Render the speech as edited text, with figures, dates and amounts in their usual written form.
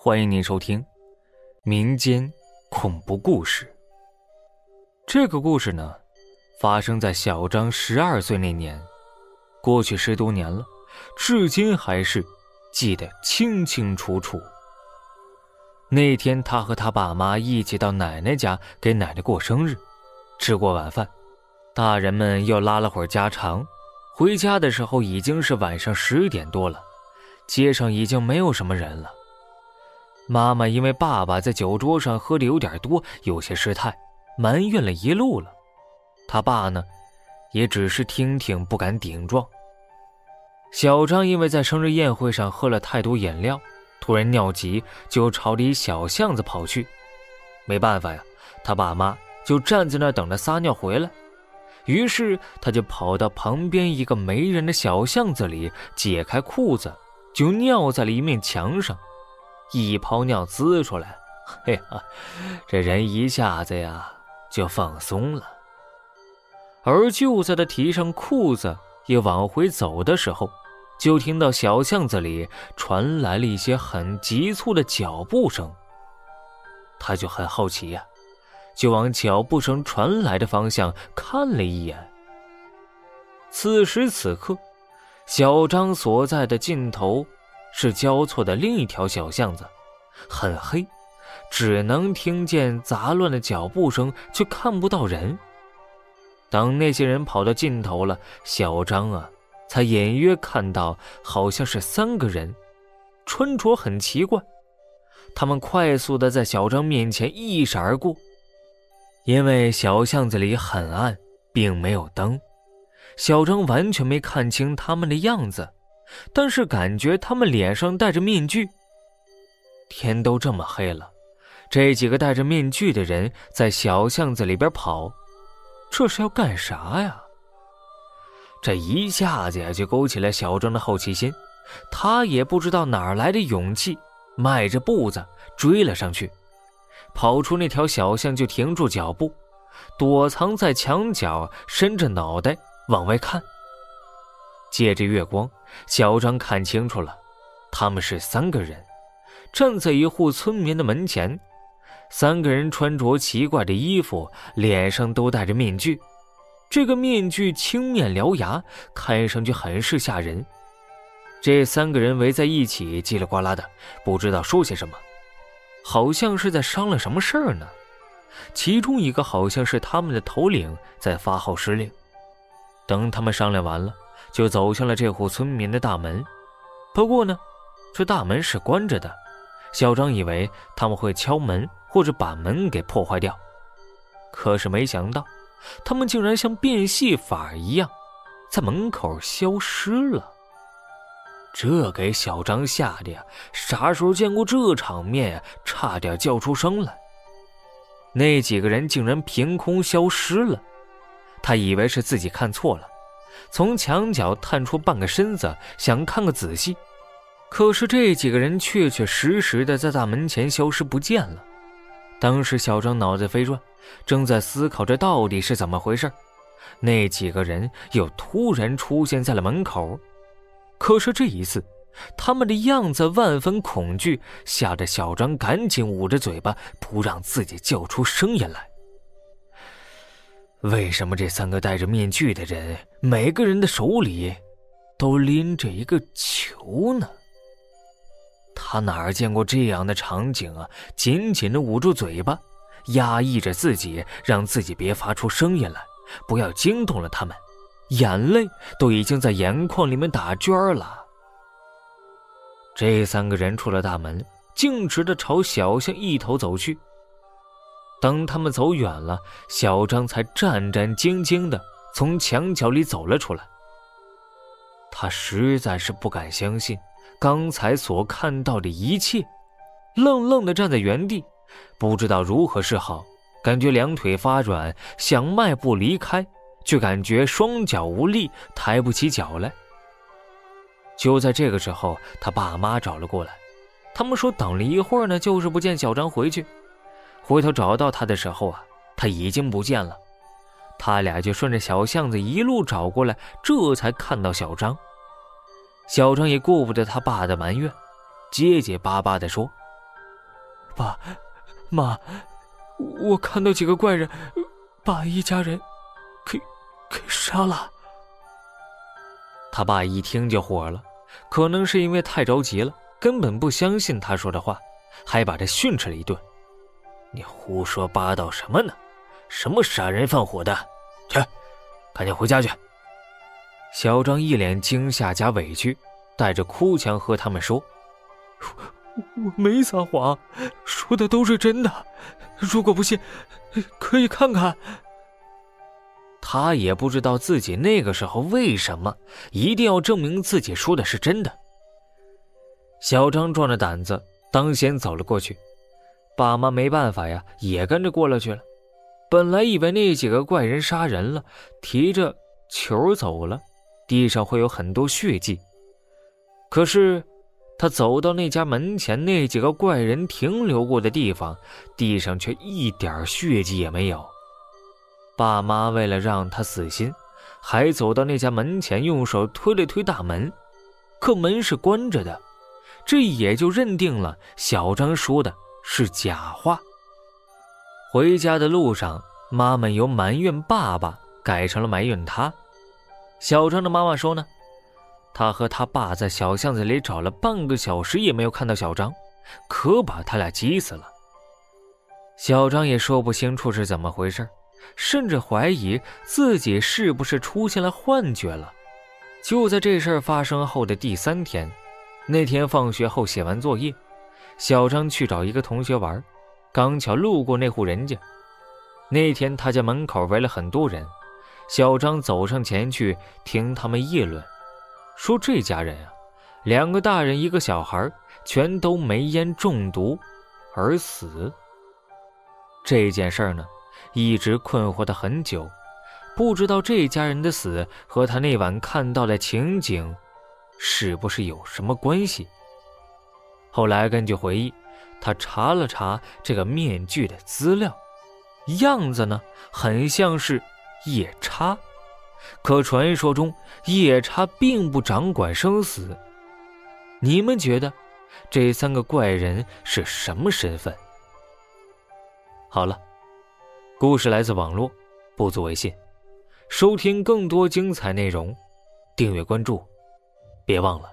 欢迎您收听民间恐怖故事。这个故事呢，发生在小张12岁那年，过去10多年了，至今还是记得清清楚楚。那天他和他爸妈一起到奶奶家给奶奶过生日，吃过晚饭，大人们又拉了会儿家常，回家的时候已经是晚上10点多了，街上已经没有什么人了。妈妈因为爸爸在酒桌上喝的有点多，有些失态，埋怨了一路了。他爸呢，也只是听听，不敢顶撞。小张因为在生日宴会上喝了太多饮料，突然尿急，就朝着一小巷子跑去。没办法呀，他爸妈就站在那儿等着撒尿回来。于是他就跑到旁边一个没人的小巷子里，解开裤子，就尿在了一面墙上。一泡尿滋出来，嘿呀，这人一下子呀就放松了。而就在他提上裤子也往回走的时候，就听到小巷子里传来了一些很急促的脚步声。他就很好奇呀，就往脚步声传来的方向看了一眼。此时此刻，小张所在的尽头是交错的另一条小巷子，很黑，只能听见杂乱的脚步声，却看不到人。当那些人跑到尽头了，小张才隐约看到好像是3个人，穿着很奇怪，他们快速地在小张面前一闪而过。因为小巷子里很暗，并没有灯，小张完全没看清他们的样子，但是感觉他们脸上戴着面具。天都这么黑了，这几个戴着面具的人在小巷子里边跑，这是要干啥呀？这一下子呀就勾起了小张的好奇心，他也不知道哪儿来的勇气，迈着步子追了上去。跑出那条小巷就停住脚步，躲藏在墙角，伸着脑袋往外看。借着月光，小张看清楚了，他们是3个人，站在一户村民的门前。3个人穿着奇怪的衣服，脸上都戴着面具，这个面具青面獠牙，看上去很是吓人。这3个人围在一起，叽里呱啦的，不知道说些什么，好像是在商量什么事儿呢。其中一个好像是他们的头领，在发号施令。等他们商量完了，就走向了这户村民的大门。不过呢，这大门是关着的，小张以为他们会敲门或者把门给破坏掉，可是没想到他们竟然像变戏法一样在门口消失了。这给小张吓得呀，啥时候见过这场面呀，差点叫出声来。那几个人竟然凭空消失了，他以为是自己看错了，从墙角探出半个身子，想看个仔细。可是这几个人确确实实的在大门前消失不见了。当时小张脑袋飞转，正在思考这到底是怎么回事，那几个人又突然出现在了门口。可是这一次他们的样子万分恐惧，吓得小张赶紧捂着嘴巴，不让自己叫出声音来。为什么这3个戴着面具的人，每个人的手里都拎着一个球呢？他哪儿见过这样的场景啊，紧紧地捂住嘴巴，压抑着自己，让自己别发出声音来，不要惊动了他们，眼泪都已经在眼眶里面打圈了。这3个人出了大门，径直地朝小巷一头走去。当他们走远了，小张才战战兢兢地从墙角里走了出来。他实在是不敢相信刚才所看到的一切，愣愣地站在原地，不知道如何是好，感觉两腿发软，想迈步离开，却感觉双脚无力，抬不起脚来。就在这个时候，他爸妈找了过来，他们说等了一会儿呢，就是不见小张回去。回头找到他的时候他已经不见了。他俩就顺着小巷子一路找过来，这才看到小张。小张也顾不得他爸的埋怨，结结巴巴地说：“爸妈，我看到几个怪人把一家人给杀了。他爸一听就火了，可能是因为太着急了，根本不相信他说的话，还把他训斥了一顿。你胡说八道什么呢？什么杀人放火的？去，赶紧回家去。小张一脸惊吓加委屈，带着哭腔和他们说，我没撒谎，说的都是真的，如果不信可以看看。他也不知道自己那个时候为什么一定要证明自己说的是真的。小张壮着胆子当先走了过去，爸妈没办法呀，也跟着过了去了。本来以为那几个怪人杀人了，提着球走了，地上会有很多血迹。可是他走到那家门前那几个怪人停留过的地方，地上却一点血迹也没有。爸妈为了让他死心，还走到那家门前用手推了推大门，可门是关着的，这也就认定了小张说的是假话。回家的路上，妈妈由埋怨爸爸改成了埋怨他。小张的妈妈说呢，他和他爸在小巷子里找了半个小时也没有看到小张，可把他俩急死了。小张也说不清楚是怎么回事，甚至怀疑自己是不是出现了幻觉了。就在这事儿发生后的第3天，那天放学后写完作业，小张去找一个同学玩，刚巧路过那户人家。那天他家门口围了很多人，小张走上前去听他们议论，说这家人啊，2个大人1个小孩全都煤烟中毒而死。这件事呢一直困惑他很久，不知道这家人的死和他那晚看到的情景是不是有什么关系。后来根据回忆，他查了查这个面具的资料，样子呢很像是夜叉，可传说中夜叉并不掌管生死。你们觉得这3个怪人是什么身份？好了，故事来自网络，不足为信。收听更多精彩内容，订阅关注，别忘了